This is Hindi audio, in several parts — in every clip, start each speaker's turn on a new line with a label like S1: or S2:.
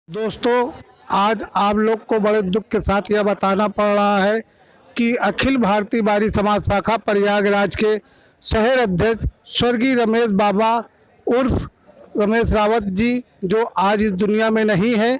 S1: दोस्तों, आज आप लोग को बड़े दुख के साथ यह बताना पड़ रहा है कि अखिल भारतीय बारी समाज शाखा प्रयागराज के शहर अध्यक्ष स्वर्गीय रमेश बाबा उर्फ रमेश रावत जी जो आज इस दुनिया में नहीं है,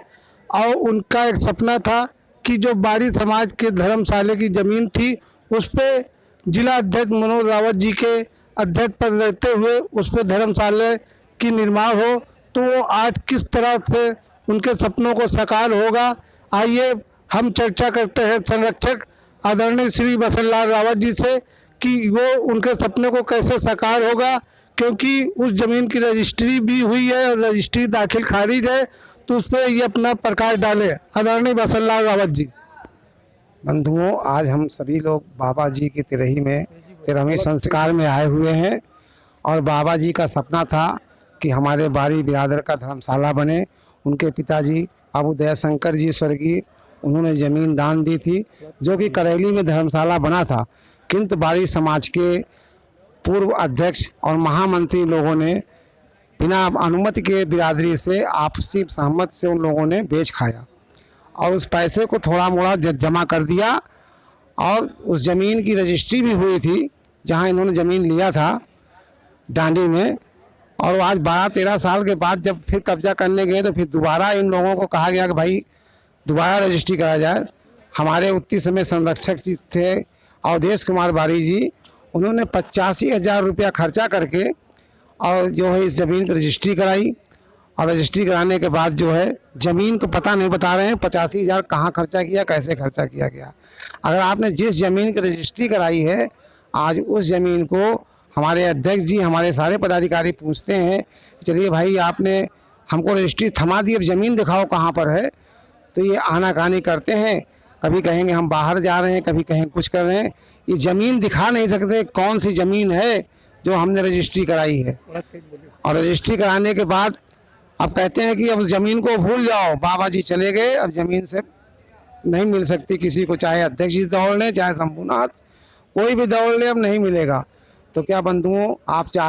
S1: और उनका एक सपना था कि जो बारी समाज के धर्मशाले की ज़मीन थी उस पर जिला अध्यक्ष मनोज रावत जी के अध्यक्ष पर रहते हुए उस पर धर्मशाला की निर्माण हो, तो वो आज किस तरह से उनके सपनों को साकार होगा। आइए हम चर्चा करते हैं संरक्षक आदरणीय श्री बसंत लाल रावत जी से कि वो उनके सपने को कैसे साकार होगा, क्योंकि उस ज़मीन की रजिस्ट्री भी हुई है और रजिस्ट्री दाखिल खारिज है, तो उस पर ये अपना प्रकाश डाले। आदरणीय बसंत लाल रावत जी।
S2: बंधुओं, आज हम सभी लोग बाबा जी की तिरही में 13वें संस्कार में आए हुए हैं और बाबा जी का सपना था कि हमारे बारी बिरादर का धर्मशाला बने। उनके पिताजी बाबू दयाशंकर जी स्वर्गीय, उन्होंने ज़मीन दान दी थी जो कि करैली में धर्मशाला बना था, किंतु बारी समाज के पूर्व अध्यक्ष और महामंत्री लोगों ने बिना अनुमति के बिरादरी से आपसी सहमत से उन लोगों ने बेच खाया और उस पैसे को थोड़ा मोड़ा जमा कर दिया और उस ज़मीन की रजिस्ट्री भी हुई थी जहां इन्होंने ज़मीन लिया था डांडी में। और आज 12-13 साल के बाद जब फिर कब्जा करने गए तो फिर दोबारा इन लोगों को कहा गया कि भाई दोबारा रजिस्ट्री करा जाए। हमारे उतनी समय संरक्षक जी थे अवधेश कुमार बारी जी, उन्होंने 85,000 रुपया खर्चा करके और जो है इस ज़मीन की रजिस्ट्री कराई। और रजिस्ट्री कराने के बाद जो है ज़मीन को पता नहीं बता रहे हैं 85,000 कहाँ खर्चा किया, कैसे खर्चा किया गया। अगर आपने जिस ज़मीन की रजिस्ट्री कराई है, आज उस ज़मीन को हमारे अध्यक्ष जी, हमारे सारे पदाधिकारी पूछते हैं, चलिए भाई आपने हमको रजिस्ट्री थमा दी, अब ज़मीन दिखाओ कहाँ पर है। तो ये आनाकानी करते हैं, कभी कहेंगे हम बाहर जा रहे हैं, कभी कहेंगे कुछ कर रहे हैं। ये ज़मीन दिखा नहीं सकते कौन सी ज़मीन है जो हमने रजिस्ट्री कराई है। और रजिस्ट्री कराने के बाद अब कहते हैं कि अब ज़मीन को भूल जाओ, बाबा जी चले गए, अब ज़मीन से नहीं मिल सकती किसी को, चाहे अध्यक्ष जी दौड़ लें, चाहे शंभुनाथ, कोई भी दौड़ ले, अब नहीं मिलेगा। तो क्या बंधुओं, आप